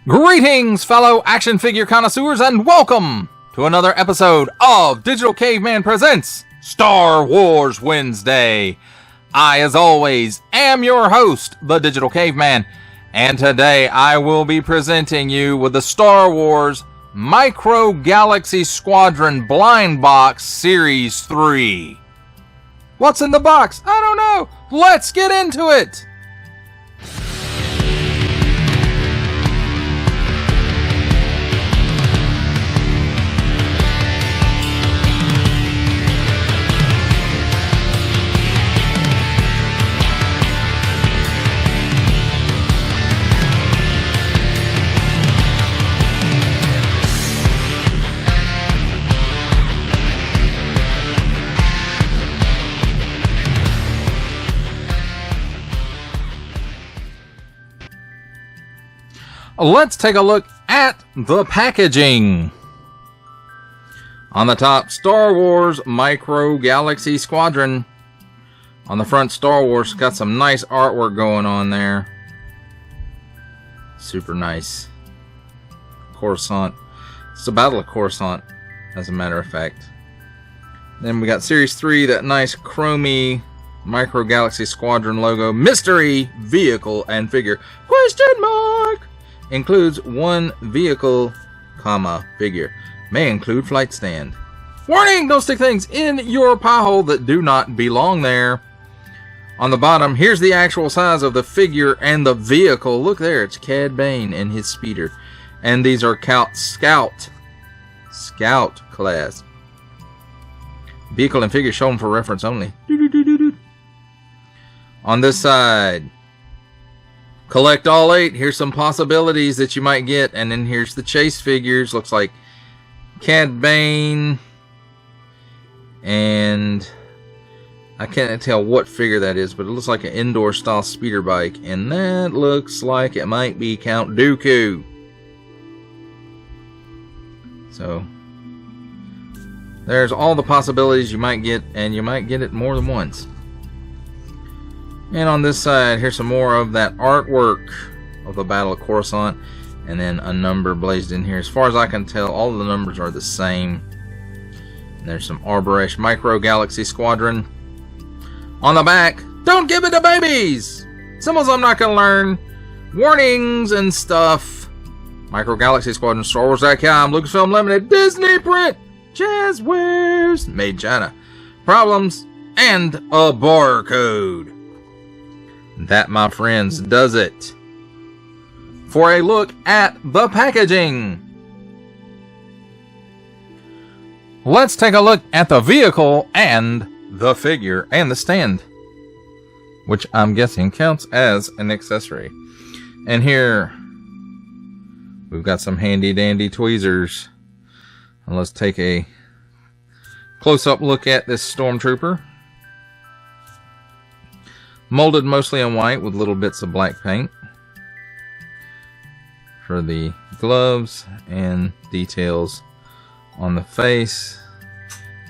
Greetings, fellow action figure connoisseurs, and welcome to another episode of Digital Caveman Presents Star Wars Wednesday. I, as always, am your host, the Digital Caveman, and today I will be presenting you with the Star Wars Micro Galaxy Squadron Blind Box Series 3. What's in the box? I don't know. Let's get into it. Let's take a look at the packaging. On the top, Star Wars Micro Galaxy Squadron. On the front, Star Wars. Got some nice artwork going on there. Super nice. Coruscant. It's the Battle of Coruscant, as a matter of fact. Then we got Series 3, that nice chromy Micro Galaxy Squadron logo. Mystery vehicle and figure. Question mark! Includes one vehicle, figure. May include flight stand. Warning! Don't stick things in your pie hole that do not belong there. On the bottom, here's the actual size of the figure and the vehicle. Look there, it's Cad Bane and his speeder. And these are Scout class. Vehicle and figure shown for reference only. On this side, collect all 8. Here's some possibilities that you might get. And then here's the chase figures. Looks like Cad Bane. And I can't tell what figure that is, but it looks like an indoor style speeder bike. And that looks like it might be Count Dooku. So there's all the possibilities you might get, and you might get it more than once. And on this side, here's some more of that artwork of the Battle of Coruscant. And then a number blazed in here. As far as I can tell, all of the numbers are the same. And there's some Arborish Micro Galaxy Squadron. On the back, don't give it to babies! Symbols I'm not going to learn. Warnings and stuff. Micro Galaxy Squadron, Star Wars.com, Lucasfilm Limited, Disney Print, Jazzwares, Made China. Problems, and a barcode. That, my friends, does it for a look at the packaging. Let's take a look at the vehicle and the figure and the stand, which I'm guessing counts as an accessory. And here we've got some handy dandy tweezers. And let's take a close-up look at this Stormtrooper. Molded mostly in white with little bits of black paint for the gloves and details on the face,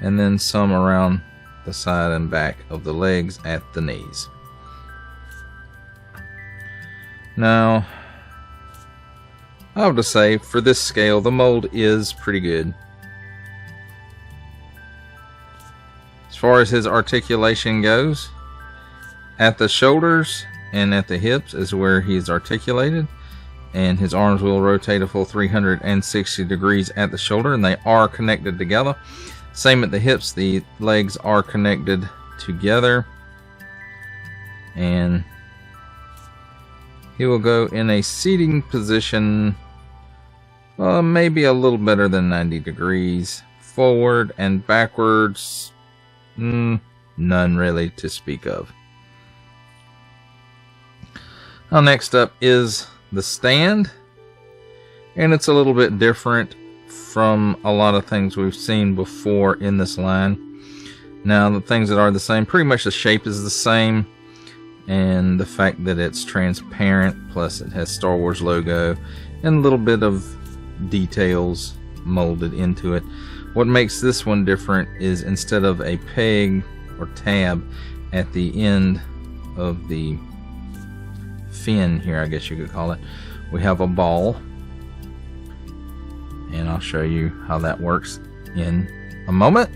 and then some around the side and back of the legs at the knees. Now, I have to say, for this scale, the mold is pretty good. As far as his articulation goes, at the shoulders and at the hips is where he's articulated, and his arms will rotate a full 360 degrees at the shoulder, and they are connected together. Same at the hips, the legs are connected together, and he will go in a seating position, maybe a little better than 90 degrees, forward and backwards, none really to speak of. Now, next up is the stand, and it's a little bit different from a lot of things we've seen before in this line. Now, the things that are the same, pretty much the shape is the same, and the fact that it's transparent, plus it has Star Wars logo and a little bit of details molded into it. What makes this one different is instead of a peg or tab at the end of the fin here, I guess you could call it, we have a ball and I'll show you how that works in a moment.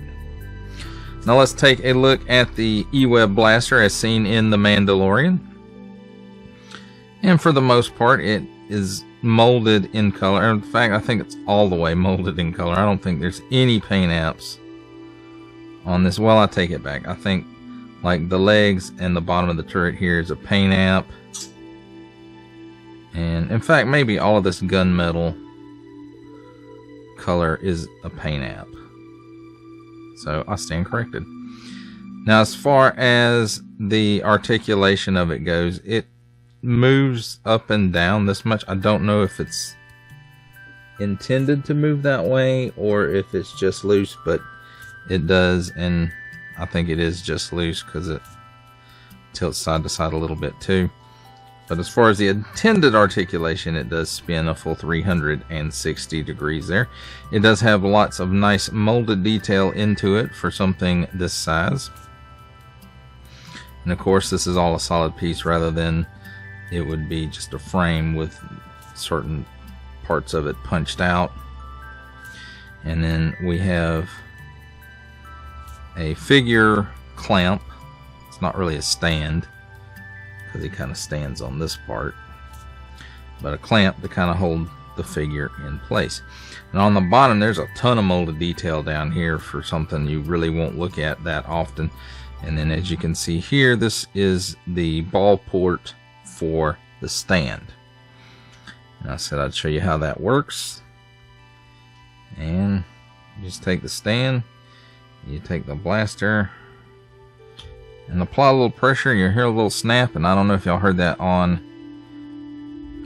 Now let's take a look at the E-Web blaster as seen in The Mandalorian. And for the most part, it is molded in color. In fact, I think it's all the way molded in color. I don't think there's any paint apps on this. Well, I take it back. I think like the legs and the bottom of the turret here is a paint app. And in fact, maybe all of this gunmetal color is a paint app. So I stand corrected. Now, as far as the articulation of it goes, it moves up and down this much. I don't know if it's intended to move that way or if it's just loose, but it does, and I think it is just loose because it tilts side to side a little bit too. But as far as the intended articulation, it does spin a full 360 degrees there. It does have lots of nice molded detail into it for something this size. And of course, this is all a solid piece rather than it would be just a frame with certain parts of it punched out. And then we have a figure clamp. It's not really a stand, because he kind of stands on this part, but a clamp to kind of hold the figure in place. And on the bottom, there's a ton of molded detail down here for something you really won't look at that often. And then as you can see here, this is the ball port for the stand. And I said I'd show you how that works. And you just take the stand, you take the blaster, and apply a little pressure, and you'll hear a little snap. And I don't know if y'all heard that on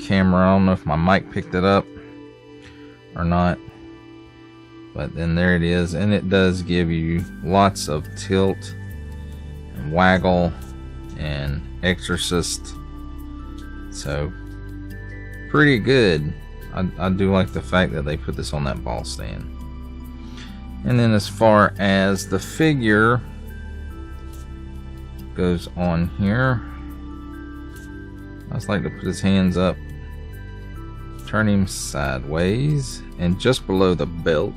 camera. I don't know if my mic picked it up or not. But then there it is. And it does give you lots of tilt and waggle and exorcist. So, pretty good. I do like the fact that they put this on that ball stand. And then as far as the figure goes on here, I just like to put his hands up, turn him sideways, and just below the belt.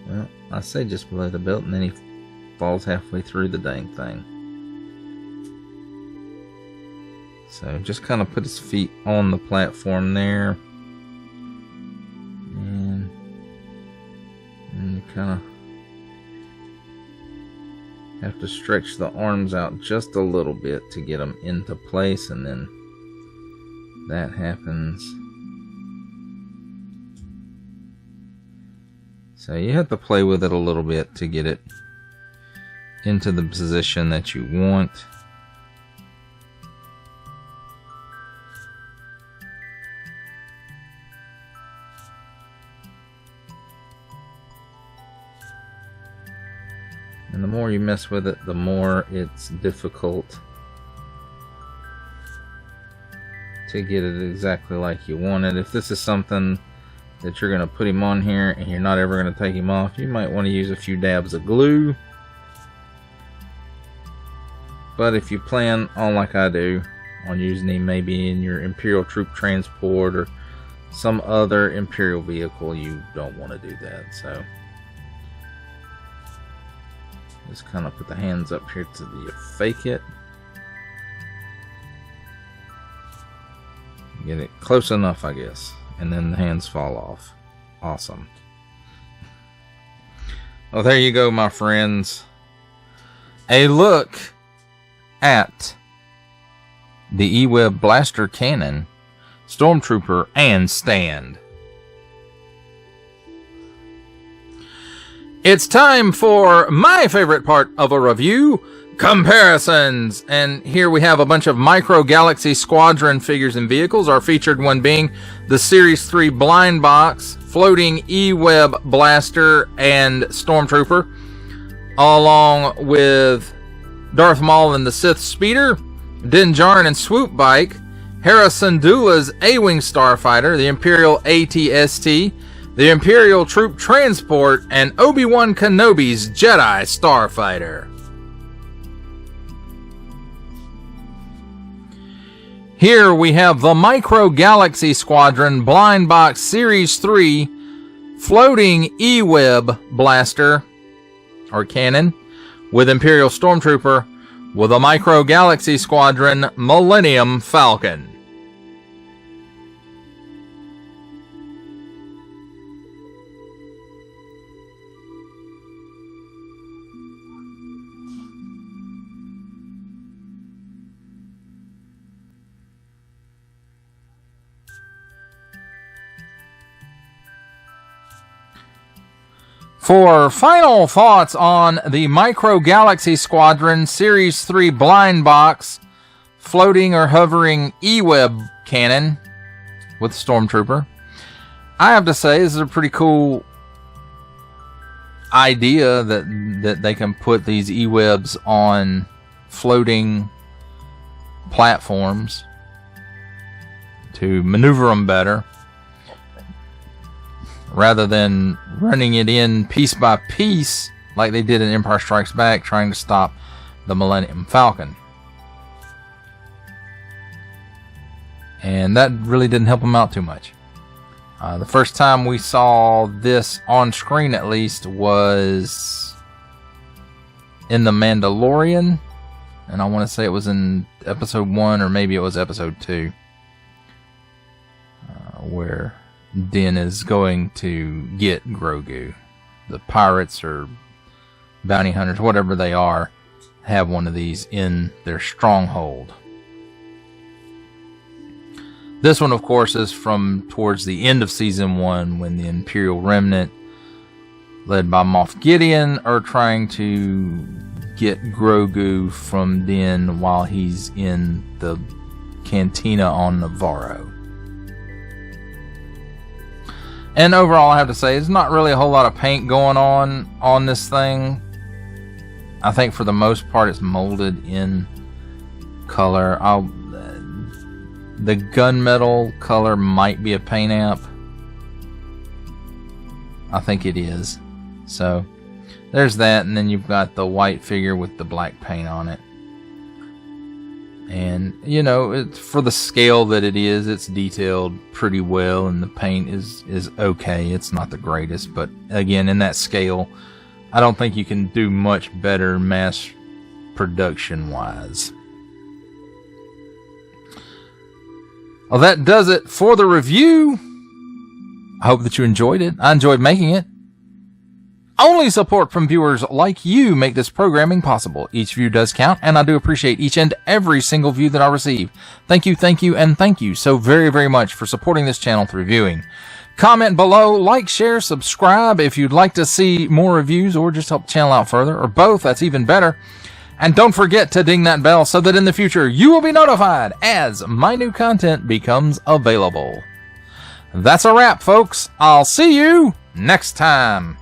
Well, I say just below the belt, and then he falls halfway through the dang thing. So just kind of put his feet on the platform there, and you kind of have to stretch the arms out just a little bit to get them into place, and then that happens. So you have to play with it a little bit to get it into the position that you want. And the more you mess with it, the more it's difficult to get it exactly like you want it. If this is something that you're going to put him on here and you're not ever going to take him off, you might want to use a few dabs of glue. But if you plan on, like I do, on using him maybe in your Imperial troop transport or some other Imperial vehicle, you don't want to do that. So just kind of put the hands up here to the fake it. Get it close enough, I guess. And then the hands fall off. Awesome. Well, there you go, my friends. A look at the E-Web Blaster Cannon, Stormtrooper, and Stand. It's time for my favorite part of a review, comparisons. And here we have a bunch of Micro Galaxy Squadron figures and vehicles, our featured one being the Series 3 Blind Box, Floating E-Web Blaster, and Stormtrooper, along with Darth Maul and the Sith Speeder, Din Djarin and Swoop Bike, Hera Syndulla's A-Wing Starfighter, the Imperial AT-ST, the Imperial Troop Transport, and Obi-Wan Kenobi's Jedi Starfighter. Here we have the Micro Galaxy Squadron Blind Box Series 3 floating E-Web blaster or cannon with Imperial Stormtrooper with a Micro Galaxy Squadron Millennium Falcon. For final thoughts on the Micro Galaxy Squadron Series 3 blind box floating or hovering E-Web cannon with Stormtrooper, I have to say this is a pretty cool idea that they can put these E-Webs on floating platforms to maneuver them better, rather than running it in piece by piece like they did in Empire Strikes Back, trying to stop the Millennium Falcon. And that really didn't help them out too much. The first time we saw this on screen, at least, was in The Mandalorian. And I want to say it was in episode 1, or maybe it was episode 2. Where Din is going to get Grogu. The pirates or bounty hunters, whatever they are, have one of these in their stronghold. This one, of course, is from towards the end of Season 1, when the Imperial Remnant, led by Moff Gideon, are trying to get Grogu from Din while he's in the cantina on Navarro. And overall, I have to say, there's not really a whole lot of paint going on this thing. I think for the most part, it's molded in color. The gunmetal color might be a paint app. I think it is. So, there's that, and then you've got the white figure with the black paint on it. And, you know, it's, for the scale that it is, it's detailed pretty well, and the paint is okay. It's not the greatest, but again, in that scale, I don't think you can do much better mass production-wise. Well, that does it for the review. I hope that you enjoyed it. I enjoyed making it. Only support from viewers like you make this programming possible. Each view does count, and I do appreciate each and every single view that I receive. Thank you, and thank you so very, very much for supporting this channel through viewing. Comment below, like, share, subscribe if you'd like to see more reviews or just help the channel out further, or both, that's even better. And don't forget to ding that bell so that in the future you will be notified as my new content becomes available. That's a wrap, folks. I'll see you next time.